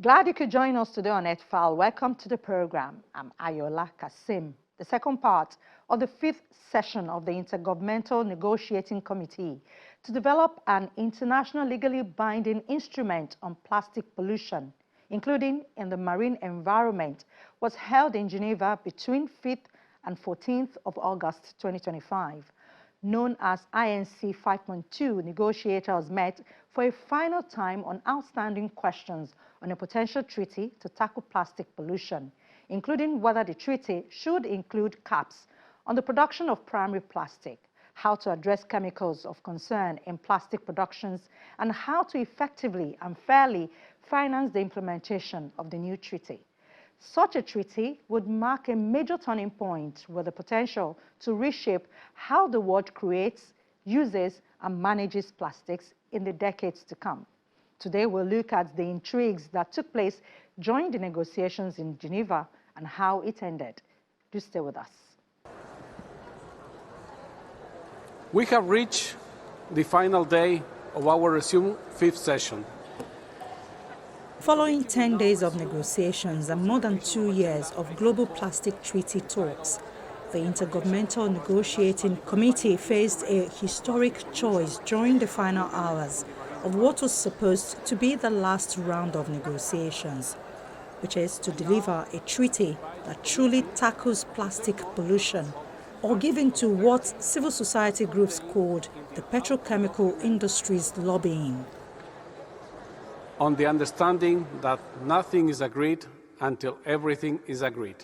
Glad you could join us today on EarthFile. Welcome to the program. I'm Ayola Kasim. The second part of the 5th session of the Intergovernmental Negotiating Committee to develop an international legally binding instrument on plastic pollution, including in the marine environment, was held in Geneva between 5th and 14th of August 2025. Known as INC 5.2, negotiators met for a final time on outstanding questions on a potential treaty to tackle plastic pollution, including whether the treaty should include caps on the production of primary plastic, how to address chemicals of concern in plastic productions, and how to effectively and fairly finance the implementation of the new treaty. Such a treaty would mark a major turning point with the potential to reshape how the world creates, uses, and manages plastics in the decades to come. Today, we'll look at the intrigues that took place during the negotiations in Geneva and how it ended. Do stay with us. We have reached the final day of our resumed 5th session. Following 10 days of negotiations and more than 2 years of global plastic treaty talks, the Intergovernmental Negotiating Committee faced a historic choice during the final hours of what was supposed to be the last round of negotiations, which is to deliver a treaty that truly tackles plastic pollution, or give in to what civil society groups called the petrochemical industry's lobbying. On the understanding that nothing is agreed until everything is agreed.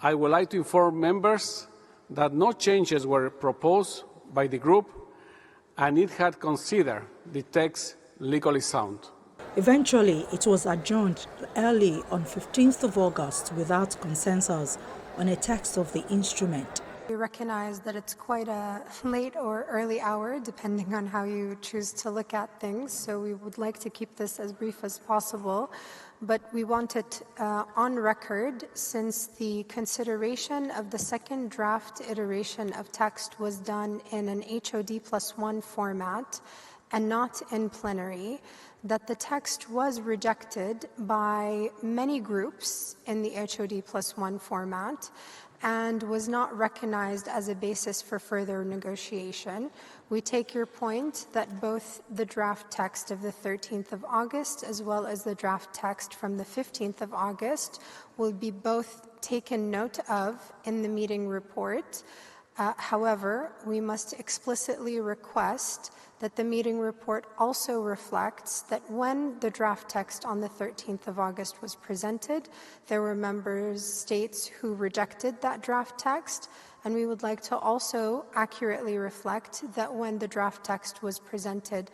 I would like to inform members that no changes were proposed by the group and it had considered the text legally sound. Eventually, it was adjourned early on 15th of August without consensus on a text of the instrument. We recognize that it's quite a late or early hour, depending on how you choose to look at things, so we would like to keep this as brief as possible. But we want it on record, since the consideration of the second draft iteration of text was done in an HOD+1 format and not in plenary, that the text was rejected by many groups in the HOD+1 format and was not recognized as a basis for further negotiation. We take your point that both the draft text of the 13th of August as well as the draft text from the 15th of August will be both taken note of in the meeting report. However, we must explicitly request that the meeting report also reflects that when the draft text on the 13th of August was presented, there were member states who rejected that draft text, and we would like to also accurately reflect that when the draft text was presented,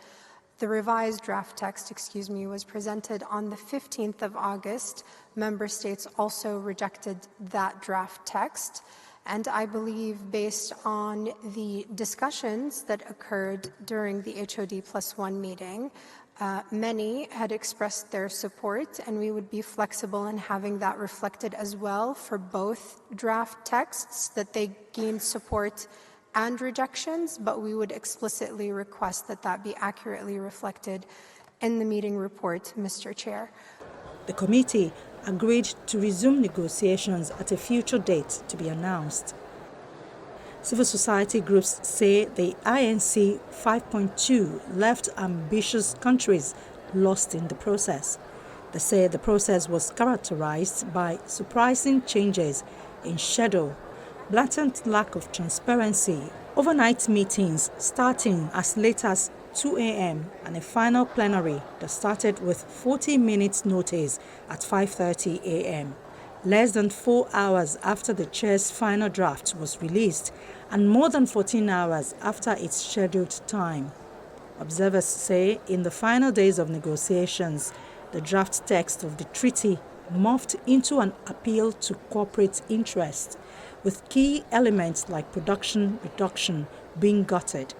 the revised draft text, was presented on the 15th of August, member states also rejected that draft text. And I believe, based on the discussions that occurred during the HOD+1 meeting, many had expressed their support, and we would be flexible in having that reflected as well for both draft texts, that they gained support and rejections, but we would explicitly request that that be accurately reflected in the meeting report, Mr. Chair. The committee agreed to resume negotiations at a future date to be announced. Civil society groups say the INC 5.2 left ambitious countries lost in the process. They say the process was characterized by surprising changes in schedule, blatant lack of transparency, overnight meetings starting as late as 2 a.m. and a final plenary that started with 40 minutes notice at 5:30 a.m. Less than 4 hours after the chair's final draft was released and more than 14 hours after its scheduled time. Observers say in the final days of negotiations, the draft text of the treaty morphed into an appeal to corporate interest, with key elements like production reduction being gutted.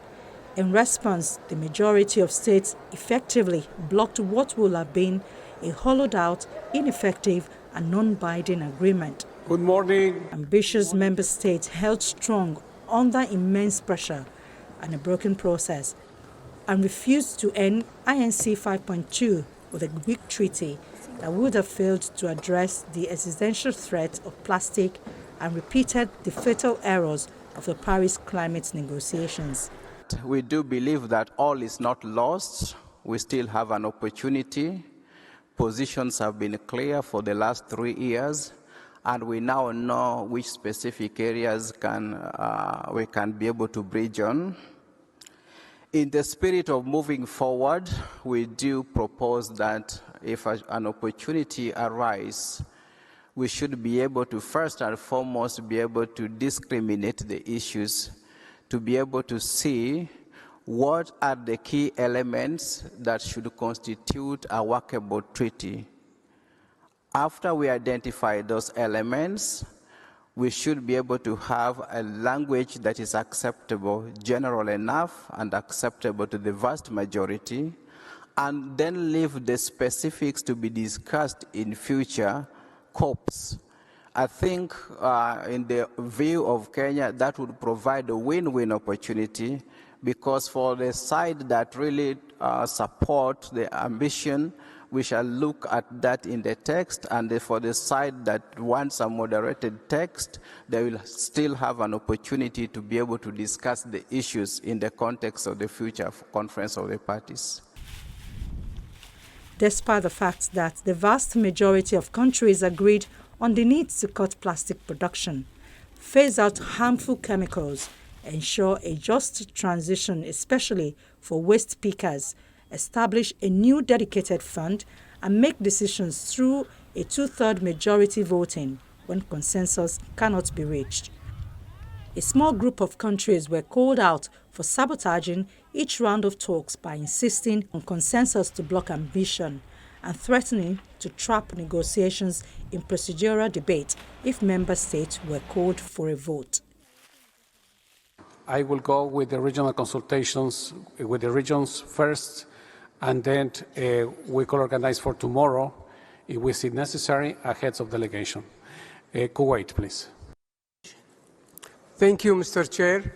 In response, the majority of states effectively blocked what would have been a hollowed-out, ineffective and non-binding agreement. Good morning. Ambitious member states held strong under immense pressure and a broken process and refused to end INC 5.2 with a weak treaty that would have failed to address the existential threat of plastic and repeated the fatal errors of the Paris climate negotiations. We do believe that all is not lost. We still have an opportunity. Positions have been clear for the last 3 years, and we now know which specific areas we can be able to bridge on. In the spirit of moving forward, we do propose that if an opportunity arises, we should be able to first and foremost be able to discriminate the issues, to be able to see what are the key elements that should constitute a workable treaty. After we identify those elements, we should be able to have a language that is acceptable, general enough and acceptable to the vast majority, and then leave the specifics to be discussed in future COPs. I think in the view of Kenya, that would provide a win-win opportunity, because for the side that really support the ambition, we shall look at that in the text, and for the side that wants a moderated text, they will still have an opportunity to be able to discuss the issues in the context of the future conference of the parties. Despite the fact that the vast majority of countries agreed on the need to cut plastic production, phase out harmful chemicals, ensure a just transition, especially for waste pickers, establish a new dedicated fund, and make decisions through a 2/3 majority voting when consensus cannot be reached. A small group of countries were called out for sabotaging each round of talks by insisting on consensus to block ambition and threatening to trap negotiations in procedural debate if member states were called for a vote. I will go with the regional consultations with the regions first, and then we could organize for tomorrow, if we see necessary, a heads of delegation. Kuwait, please. Thank you, Mr. Chair.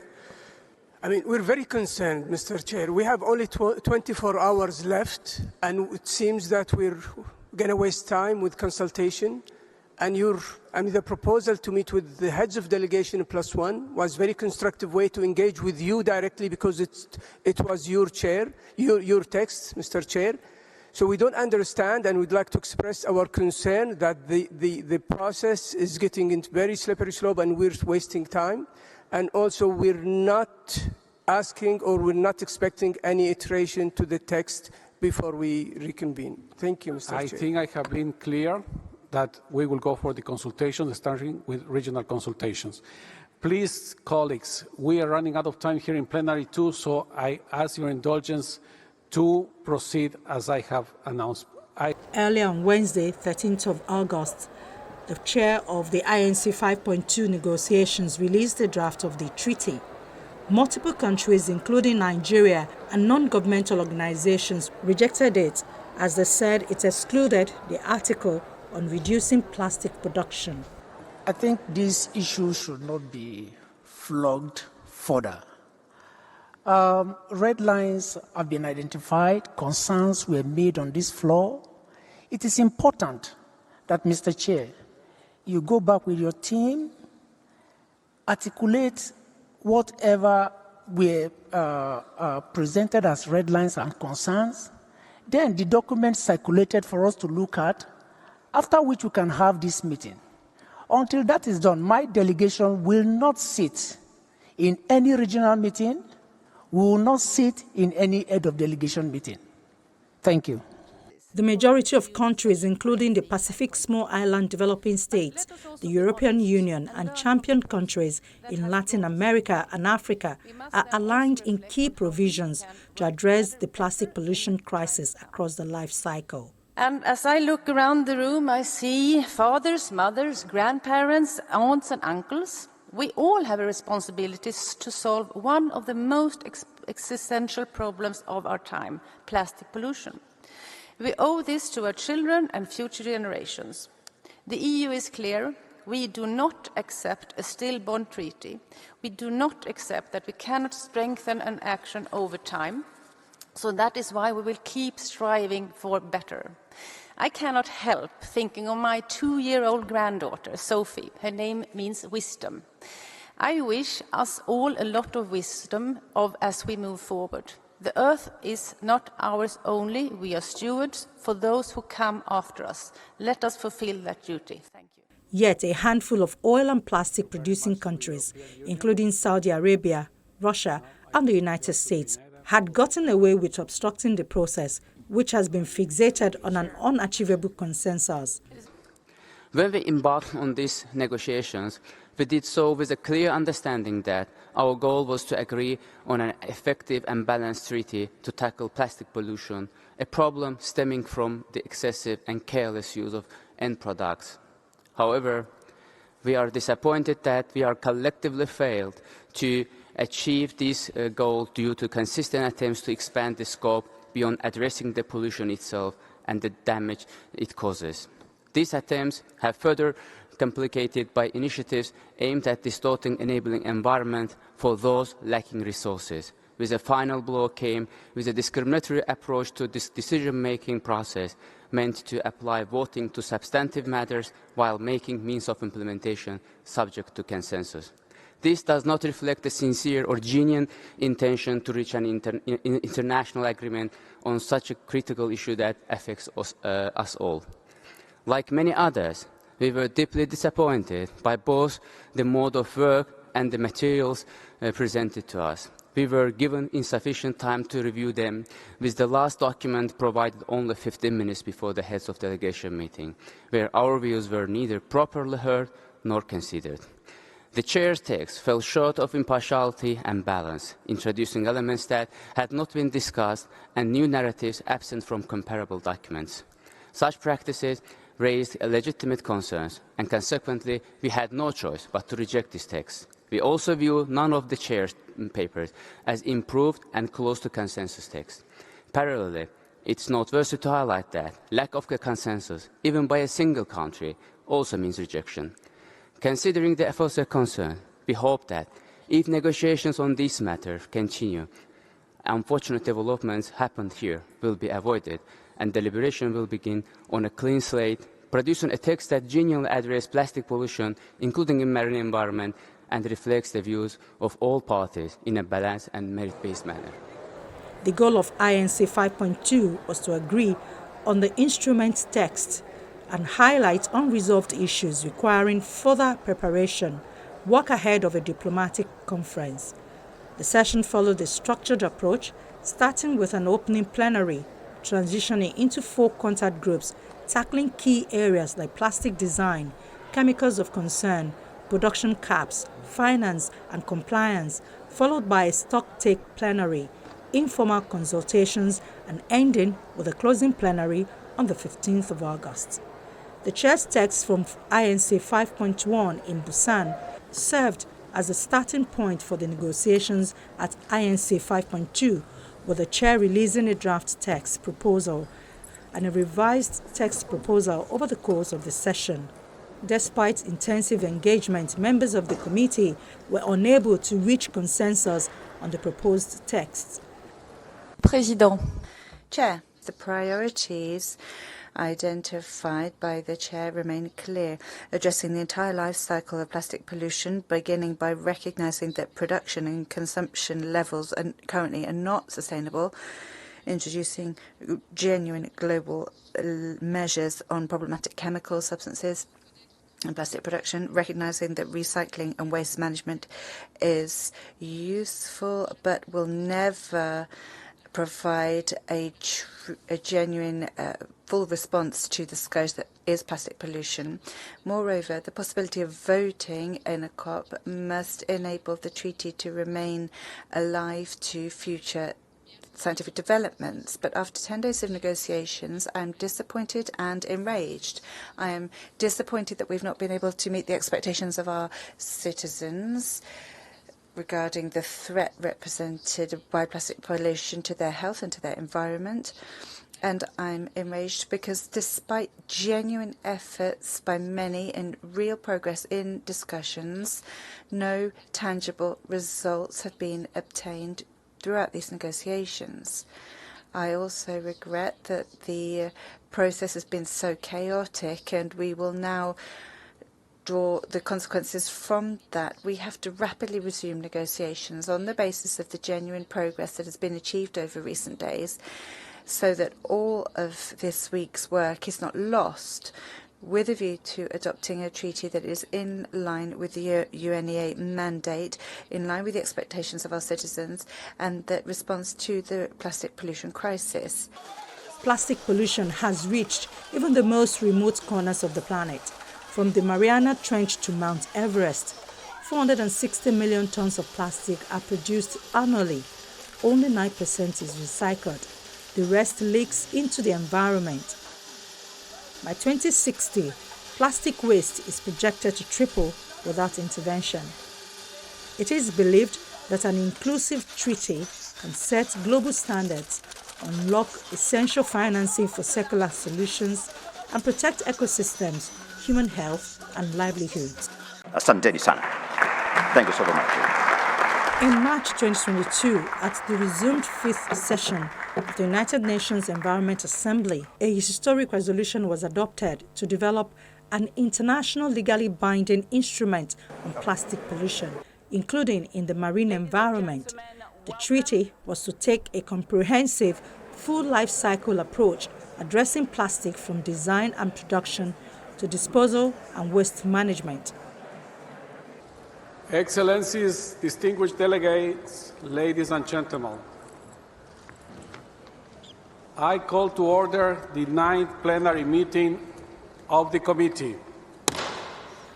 We're very concerned, Mr. Chair. We have only 24 hours left, and it seems that we're going to waste time with consultation. And the proposal to meet with the heads of delegation +1 was a very constructive way to engage with you directly, because it was your text, Mr. Chair. So we don't understand, and we'd like to express our concern that the process is getting into very slippery slope and we're wasting time. And also we're not asking or we're not expecting any iteration to the text before we reconvene. Thank you, Mr. Chair. I think I have been clear that we will go for the consultations, starting with regional consultations. Please, colleagues, we are running out of time here in plenary too, so I ask your indulgence to proceed as I have announced. Earlier on Wednesday, 13th of August, the chair of the INC 5.2 negotiations released a draft of the treaty. Multiple countries, including Nigeria and non-governmental organizations, rejected it, as they said it excluded the article on reducing plastic production. I think this issue should not be flogged further. Red lines have been identified, concerns were made on this floor. It is important that, Mr. Chair, you go back with your team, articulate whatever were presented as red lines and concerns, then the document circulated for us to look at, after which we can have this meeting. Until that is done, my delegation will not sit in any regional meeting. We will not sit in any head of delegation meeting. Thank you. The majority of countries, including the Pacific Small Island Developing States, the European Union, and champion countries in Latin America and Africa, are aligned in key provisions to address the plastic pollution crisis across the life cycle. And as I look around the room, I see fathers, mothers, grandparents, aunts and uncles. We all have a responsibility to solve one of the most existential problems of our time, plastic pollution. We owe this to our children and future generations. The EU is clear. We do not accept a stillborn treaty. We do not accept that we cannot strengthen an action over time. So that is why we will keep striving for better. I cannot help thinking of my 2-year-old granddaughter, Sophie. Her name means wisdom. I wish us all a lot of wisdom as we move forward. The earth is not ours only. We are stewards for those who come after us. Let us fulfill that duty. Thank you. Yet a handful of oil and plastic producing countries, including Saudi Arabia, Russia, and the United States, had gotten away with obstructing the process, which has been fixated on an unachievable consensus. When we embarked on these negotiations, we did so with a clear understanding that our goal was to agree on an effective and balanced treaty to tackle plastic pollution, a problem stemming from the excessive and careless use of end products. However, we are disappointed that we are collectively failed to achieve this goal due to consistent attempts to expand the scope beyond addressing the pollution itself and the damage it causes. These attempts have further complicated by initiatives aimed at distorting enabling environment for those lacking resources, with a final blow came with a discriminatory approach to this decision-making process meant to apply voting to substantive matters while making means of implementation subject to consensus. This does not reflect a sincere or genuine intention to reach an international agreement on such a critical issue that affects us all. Like many others, we were deeply disappointed by both the mode of work and the materials presented to us. We were given insufficient time to review them, with the last document provided only 15 minutes before the heads of delegation meeting, where our views were neither properly heard nor considered. The chair's text fell short of impartiality and balance, introducing elements that had not been discussed and new narratives absent from comparable documents. Such practices raised legitimate concerns, and consequently, we had no choice but to reject this text. We also view none of the chair's papers as improved and close to consensus text. Parallelly, it's noteworthy to highlight that lack of a consensus, even by a single country, also means rejection. Considering the aforesaid concern, we hope that if negotiations on this matter continue, unfortunate developments happened here will be avoided, and deliberation will begin on a clean slate, producing a text that genuinely addresses plastic pollution, including in marine environment, and reflects the views of all parties in a balanced and merit-based manner. The goal of INC 5.2 was to agree on the instrument text and highlight unresolved issues requiring further preparation, work ahead of a diplomatic conference. The session followed a structured approach, starting with an opening plenary, transitioning into 4 contact groups, tackling key areas like plastic design, chemicals of concern, production caps, finance and compliance, followed by a stocktake plenary, informal consultations, and ending with a closing plenary on the 15th of August. The chair's text from INC 5.1 in Busan served as a starting point for the negotiations at INC 5.2, with the chair releasing a draft text proposal and a revised text proposal over the course of the session. Despite intensive engagement, members of the committee were unable to reach consensus on the proposed text. President. Chair, the priorities identified by the chair remain clear, addressing the entire life cycle of plastic pollution, beginning by recognizing that production and consumption levels currently are not sustainable, introducing genuine global measures on problematic chemical substances and plastic production, recognizing that recycling and waste management is useful but will never provide a genuine full response to the scourge that is plastic pollution. Moreover, the possibility of voting in a COP must enable the treaty to remain alive to future scientific developments. But after 10 days of negotiations, I am disappointed and enraged. I am disappointed that we've not been able to meet the expectations of our citizens regarding the threat represented by plastic pollution to their health and to their environment. And I'm enraged because despite genuine efforts by many and real progress in discussions, no tangible results have been obtained throughout these negotiations. I also regret that the process has been so chaotic, and we will now draw the consequences from that. We have to rapidly resume negotiations on the basis of the genuine progress that has been achieved over recent days, so that all of this week's work is not lost, with a view to adopting a treaty that is in line with the UNEA mandate, in line with the expectations of our citizens, and that responds to the plastic pollution crisis. Plastic pollution has reached even the most remote corners of the planet. From the Mariana Trench to Mount Everest, 460 million tons of plastic are produced annually. Only 9% is recycled. The rest leaks into the environment. By 2060, plastic waste is projected to triple without intervention. It is believed that an inclusive treaty can set global standards, unlock essential financing for circular solutions, and protect ecosystems, human health, and livelihoods. Asanteni sana. Thank you so very much. In March 2022, at the resumed fifth session of the United Nations Environment Assembly, a historic resolution was adopted to develop an international legally binding instrument on plastic pollution, including in the marine environment. The treaty was to take a comprehensive, full life cycle approach addressing plastic from design and production to disposal and waste management. Excellencies, distinguished delegates, ladies and gentlemen, I call to order the 9th plenary meeting of the committee.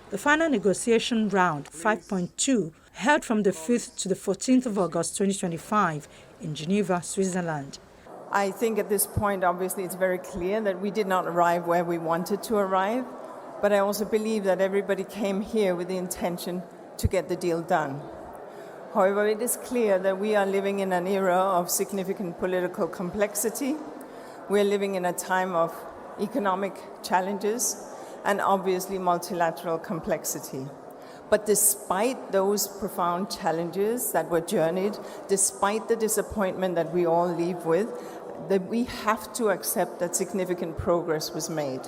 The final negotiation round 5.2 held from the 5th to the 14th of August 2025 in Geneva, Switzerland. I think at this point, obviously, it's very clear that we did not arrive where we wanted to arrive, but I also believe that everybody came here with the intention to get the deal done. However, it is clear that we are living in an era of significant political complexity. We are living in a time of economic challenges and obviously multilateral complexity. But despite those profound challenges that were journeyed, despite the disappointment that we all leave with, that we have to accept that significant progress was made.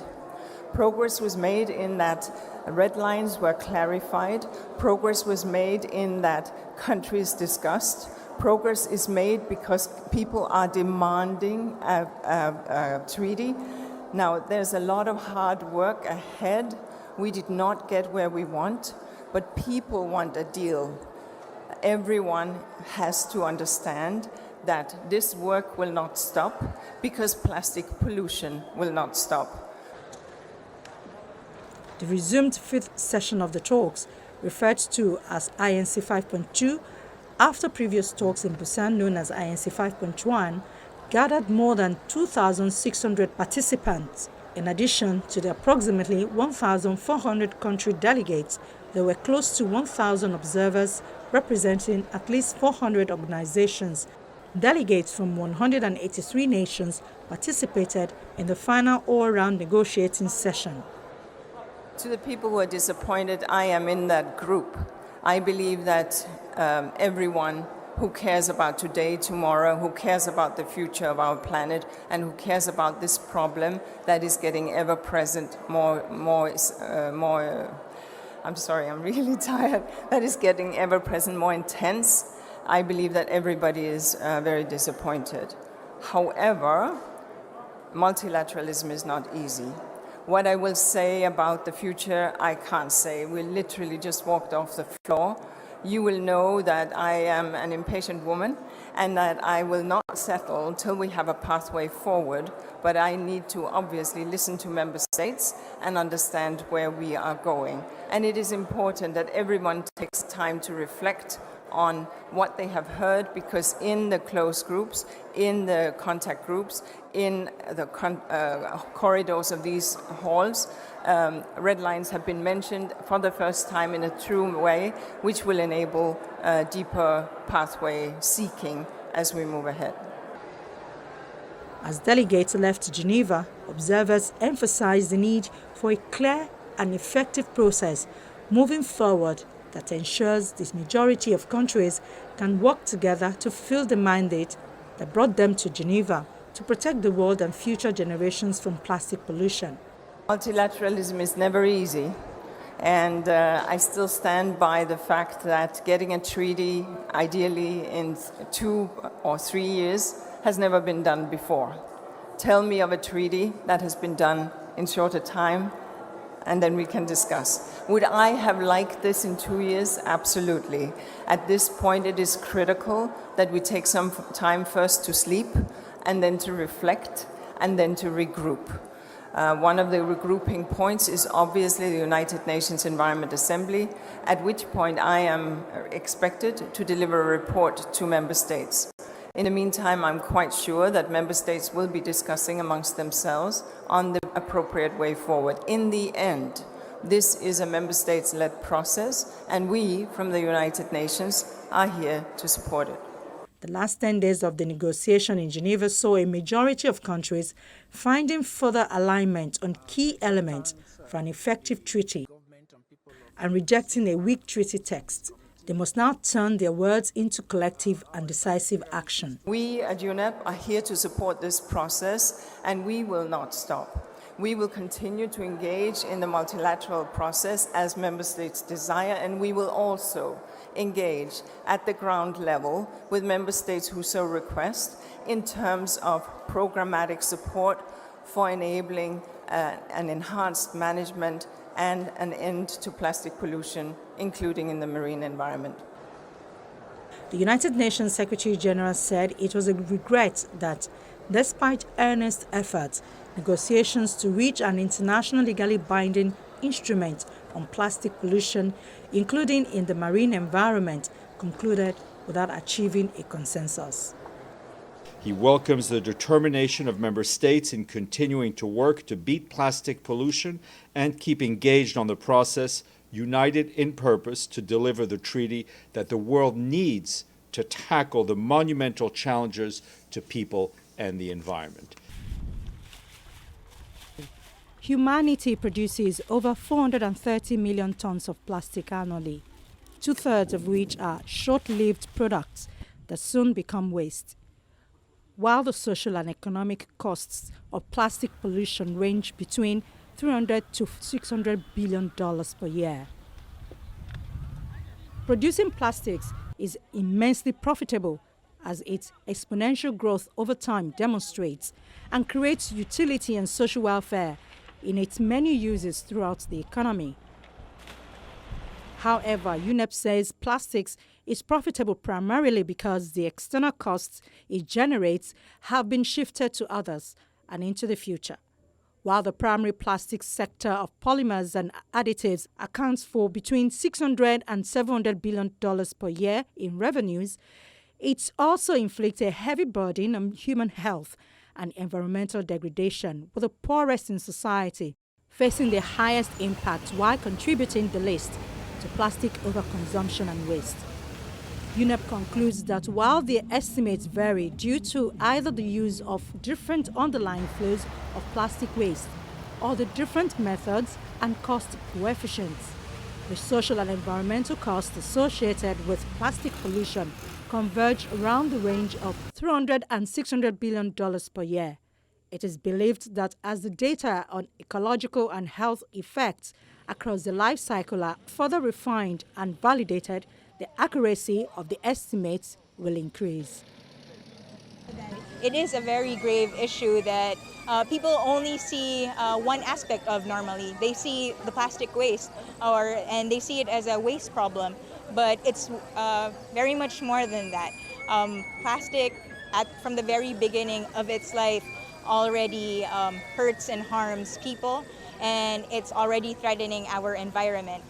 Progress was made in that red lines were clarified. Progress was made in that countries discussed. Progress is made because people are demanding a treaty. Now, there's a lot of hard work ahead. We did not get where we want, but people want a deal. Everyone has to understand that this work will not stop because plastic pollution will not stop. The resumed fifth session of the talks, referred to as INC 5.2, after previous talks in Busan known as INC 5.1, gathered more than 2,600 participants. In addition to the approximately 1,400 country delegates, there were close to 1,000 observers representing at least 400 organizations. Delegates from 183 nations participated in the final all-round negotiating session. To the people who are disappointed, I am in that group. I believe that everyone who cares about today, tomorrow, who cares about the future of our planet, and who cares about this problem that is getting ever present, I'm sorry, I'm really tired, that is getting ever present, more intense. I believe that everybody is very disappointed. However, multilateralism is not easy. What I will say about the future, I can't say. We literally just walked off the floor. You will know that I am an impatient woman and that I will not settle until we have a pathway forward. But I need to obviously listen to member states and understand where we are going. And it is important that everyone takes time to reflect on what they have heard, because in the closed groups, in the contact groups, in the corridors of these halls, red lines have been mentioned for the first time in a true way, which will enable deeper pathway seeking as we move ahead. As delegates left Geneva, observers emphasized the need for a clear and effective process moving forward that ensures the majority of countries can work together to fulfill the mandate that brought them to Geneva. to protect the world and future generations from plastic pollution. Multilateralism is never easy, and I still stand by the fact that getting a treaty, ideally in 2 or 3 years, has never been done before. Tell me of a treaty that has been done in shorter time, and then we can discuss. Would I have liked this in 2 years? Absolutely. At this point, it is critical that we take some time first to sleep, and then to reflect, and then to regroup. One of the regrouping points is obviously the United Nations Environment Assembly, at which point I am expected to deliver a report to member states. In the meantime, I'm quite sure that member states will be discussing amongst themselves on the appropriate way forward. In the end, this is a member states-led process, and we, from the United Nations, are here to support it. The last 10 days of the negotiation in Geneva saw a majority of countries finding further alignment on key elements for an effective treaty and rejecting a weak treaty text. They must now turn their words into collective and decisive action. We at UNEP are here to support this process, and we will not stop. We will continue to engage in the multilateral process as member states desire, and we will also engage at the ground level with member states who so request in terms of programmatic support for enabling an enhanced management and an end to plastic pollution, including in the marine environment. The United Nations Secretary General said it was a regret that, despite earnest efforts, negotiations to reach an international legally binding instrument on plastic pollution, including in the marine environment, concluded without achieving a consensus. He welcomes the determination of member states in continuing to work to beat plastic pollution and keep engaged on the process, united in purpose to deliver the treaty that the world needs to tackle the monumental challenges to people and the environment. Humanity produces over 430 million tons of plastic annually, 2/3 of which are short-lived products that soon become waste. While the social and economic costs of plastic pollution range between $300 to $600 billion per year. Producing plastics is immensely profitable, as its exponential growth over time demonstrates, and creates utility and social welfare in its many uses throughout the economy. However, UNEP says plastics is profitable primarily because the external costs it generates have been shifted to others and into the future. While the primary plastics sector of polymers and additives accounts for between $600 and $700 billion per year in revenues, it also inflicts a heavy burden on human health and environmental degradation, with the poorest in society facing the highest impact while contributing the least to plastic overconsumption and waste. UNEP concludes that while the estimates vary due to either the use of different underlying flows of plastic waste or the different methods and cost coefficients, the social and environmental costs associated with plastic pollution converge around the range of $300 and $600 billion per year. It is believed that as the data on ecological and health effects across the life cycle are further refined and validated, the accuracy of the estimates will increase. It is a very grave issue that people only see one aspect of normally. They see the plastic waste, and they see it as a waste problem, but it's very much more than that. Plastic, from the very beginning of its life, already hurts and harms people, and it's already threatening our environment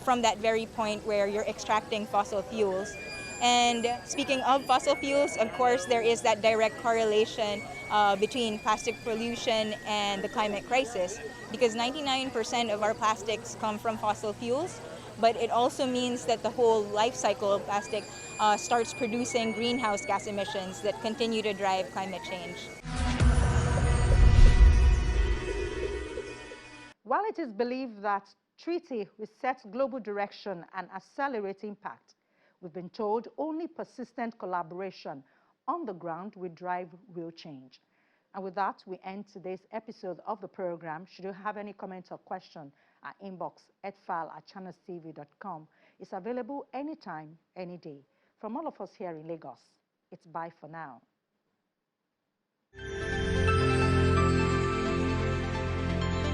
from that very point where you're extracting fossil fuels. And speaking of fossil fuels, of course, there is that direct correlation between plastic pollution and the climate crisis, because 99% of our plastics come from fossil fuels, but it also means that the whole life cycle of plastic starts producing greenhouse gas emissions that continue to drive climate change. While it is believed that treaty will set global direction and accelerate impact, we've been told only persistent collaboration on the ground will drive real change. And with that, we end today's episode of the program. Should you have any comments or question, our inbox edfile@channelstv.com is available anytime, any day. From all of us here in Lagos, it's bye for now.